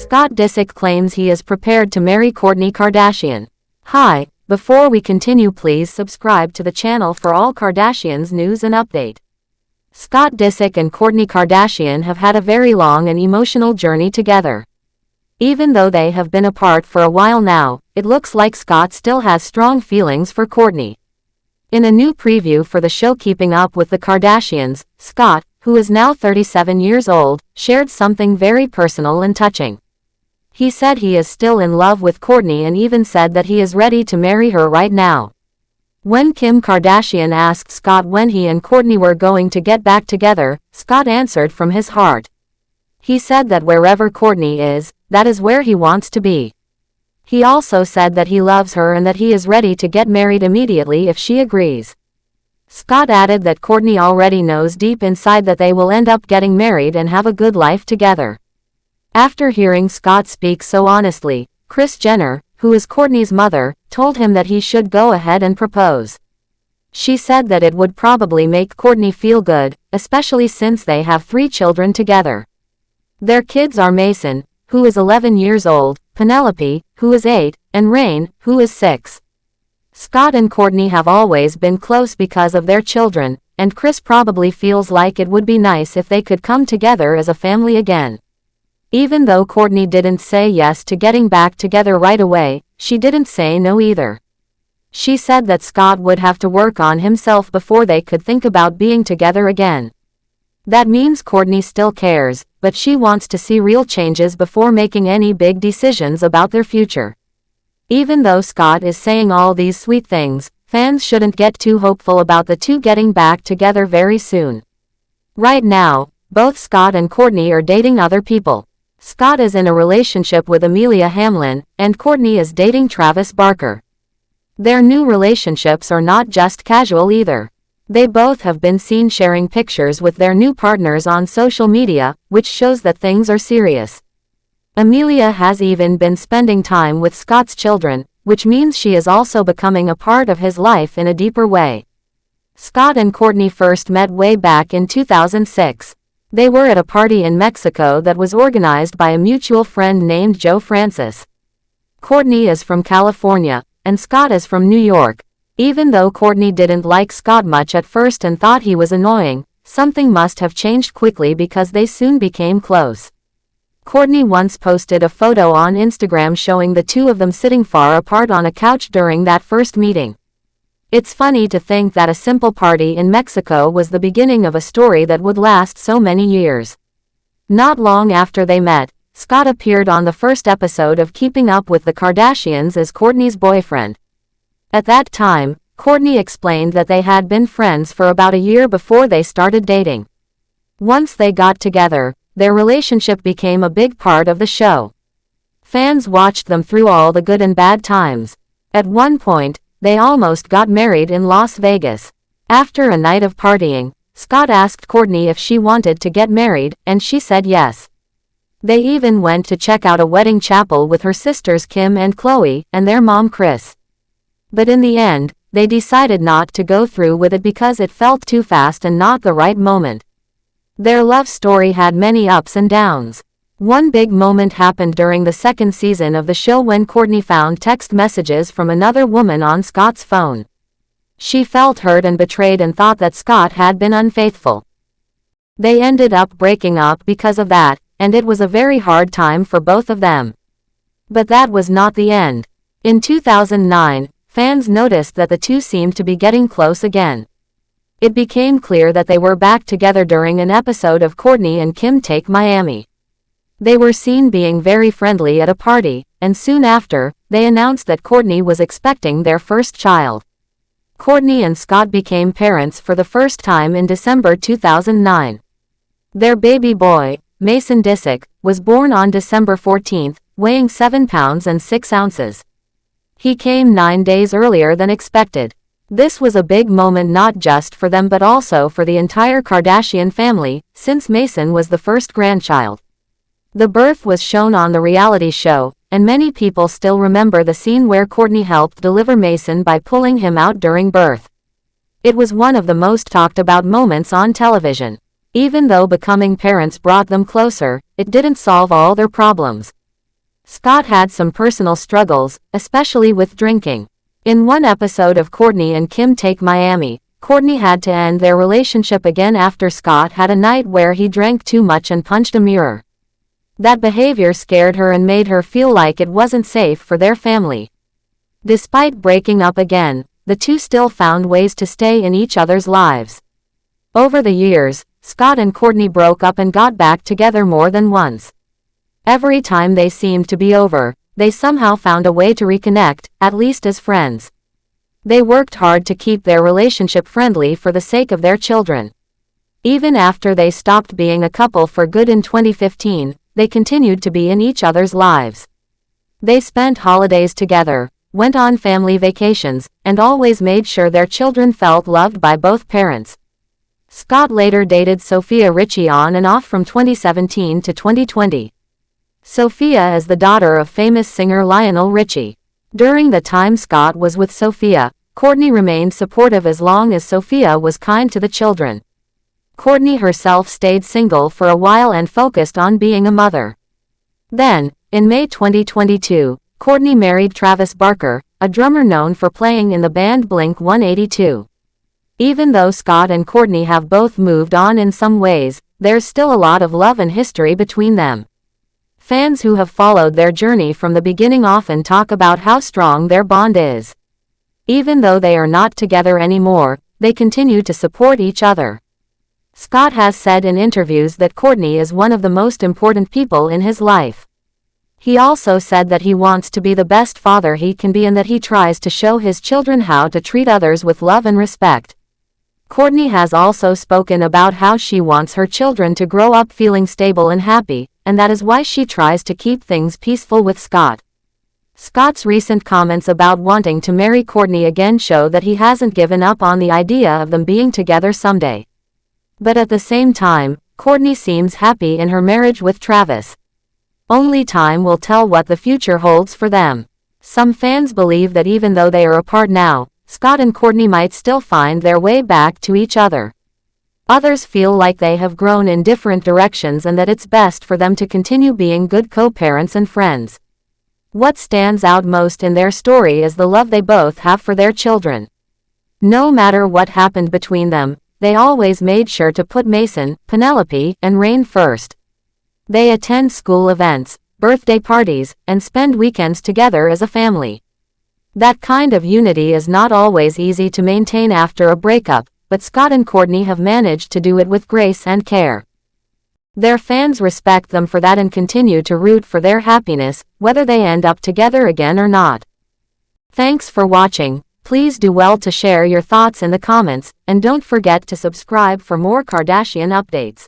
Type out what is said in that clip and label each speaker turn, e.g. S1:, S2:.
S1: Scott Disick claims he is prepared to marry Kourtney Kardashian. Hi, before we continue, please subscribe to the channel for all Kardashians news and update. Scott Disick and Kourtney Kardashian have had a very long and emotional journey together. Even though they have been apart for a while now, it looks like Scott still has strong feelings for Kourtney. In a new preview for the show Keeping Up with the Kardashians, Scott, who is now 37 years old, shared something very personal and touching. He said he is still in love with Kourtney and even said that he is ready to marry her right now. When Kim Kardashian asked Scott when he and Kourtney were going to get back together, Scott answered from his heart. He said that wherever Kourtney is, that is where he wants to be. He also said that he loves her and that he is ready to get married immediately if she agrees. Scott added that Kourtney already knows deep inside that they will end up getting married and have a good life together. After hearing Scott speak so honestly, Kris Jenner, who is Kourtney's mother, told him that he should go ahead and propose. She said that it would probably make Kourtney feel good, especially since they have 3 children together. Their kids are Mason, who is 11 years old, Penelope, who is 8, and Rain, who is 6. Scott and Kourtney have always been close because of their children, and Kris probably feels like it would be nice if they could come together as a family again. Even though Kourtney didn't say yes to getting back together right away, she didn't say no either. She said that Scott would have to work on himself before they could think about being together again. That means Kourtney still cares, but she wants to see real changes before making any big decisions about their future. Even though Scott is saying all these sweet things, fans shouldn't get too hopeful about the two getting back together very soon. Right now, both Scott and Kourtney are dating other people. Scott is in a relationship with Amelia Hamlin, and Kourtney is dating Travis Barker. Their new relationships are not just casual either. They both have been seen sharing pictures with their new partners on social media, which shows that things are serious. Amelia has even been spending time with Scott's children, which means she is also becoming a part of his life in a deeper way. Scott and Kourtney first met way back in 2006. They were at a party in Mexico that was organized by a mutual friend named Joe Francis. Kourtney is from California, and Scott is from New York. Even though Kourtney didn't like Scott much at first and thought he was annoying, something must have changed quickly because they soon became close. Kourtney once posted a photo on Instagram showing the two of them sitting far apart on a couch during that first meeting. It's funny to think that a simple party in Mexico was the beginning of a story that would last so many years. Not long after they met, Scott appeared on the first episode of Keeping Up with the Kardashians as Kourtney's boyfriend. At that time, Kourtney explained that they had been friends for about a year before they started dating. Once they got together, their relationship became a big part of the show. Fans watched them through all the good and bad times. At one point, they almost got married in Las Vegas. After a night of partying, Scott asked Kourtney if she wanted to get married, and she said yes. They even went to check out a wedding chapel with her sisters Kim and Khloe, and their mom Kris. But in the end, they decided not to go through with it because it felt too fast and not the right moment. Their love story had many ups and downs. One big moment happened during the second season of the show when Kourtney found text messages from another woman on Scott's phone. She felt hurt and betrayed and thought that Scott had been unfaithful. They ended up breaking up because of that, and it was a very hard time for both of them. But that was not the end. In 2009, fans noticed that the two seemed to be getting close again. It became clear that they were back together during an episode of Kourtney and Kim Take Miami. They were seen being very friendly at a party, and soon after, they announced that Kourtney was expecting their first child. Kourtney and Scott became parents for the first time in December 2009. Their baby boy, Mason Disick, was born on December 14, weighing 7 pounds and 6 ounces. He came 9 days earlier than expected. This was a big moment not just for them but also for the entire Kardashian family, since Mason was the first grandchild. The birth was shown on the reality show, and many people still remember the scene where Kourtney helped deliver Mason by pulling him out during birth. It was one of the most talked about moments on television. Even though becoming parents brought them closer, it didn't solve all their problems. Scott had some personal struggles, especially with drinking. In one episode of Kourtney and Kim Take Miami, Kourtney had to end their relationship again after Scott had a night where he drank too much and punched a mirror. That behavior scared her and made her feel like it wasn't safe for their family. Despite breaking up again, the two still found ways to stay in each other's lives. Over the years, Scott and Kourtney broke up and got back together more than once. Every time they seemed to be over, they somehow found a way to reconnect, at least as friends. They worked hard to keep their relationship friendly for the sake of their children. Even after they stopped being a couple for good in 2015, they continued to be in each other's lives. They spent holidays together, went on family vacations, and always made sure their children felt loved by both parents. Scott later dated Sofia Richie on and off from 2017 to 2020. Sofia is the daughter of famous singer Lionel Richie. During the time Scott was with Sofia, Kourtney remained supportive as long as Sofia was kind to the children. Kourtney herself stayed single for a while and focused on being a mother. Then, in May 2022, Kourtney married Travis Barker, a drummer known for playing in the band Blink-182. Even though Scott and Kourtney have both moved on in some ways, there's still a lot of love and history between them. Fans who have followed their journey from the beginning often talk about how strong their bond is. Even though they are not together anymore, they continue to support each other. Scott has said in interviews that Kourtney is one of the most important people in his life. He also said that he wants to be the best father he can be and that he tries to show his children how to treat others with love and respect. Kourtney has also spoken about how she wants her children to grow up feeling stable and happy, and that is why she tries to keep things peaceful with Scott. Scott's recent comments about wanting to marry Kourtney again show that he hasn't given up on the idea of them being together someday. But at the same time, Kourtney seems happy in her marriage with Travis. Only time will tell what the future holds for them. Some fans believe that even though they are apart now, Scott and Kourtney might still find their way back to each other. Others feel like they have grown in different directions and that it's best for them to continue being good co-parents and friends. What stands out most in their story is the love they both have for their children. No matter what happened between them, they always made sure to put Mason, Penelope, and Rain first. They attend school events, birthday parties, and spend weekends together as a family. That kind of unity is not always easy to maintain after a breakup, but Scott and Kourtney have managed to do it with grace and care. Their fans respect them for that and continue to root for their happiness, whether they end up together again or not. Thanks for watching. Please do well to share your thoughts in the comments, and don't forget to subscribe for more Kardashian updates.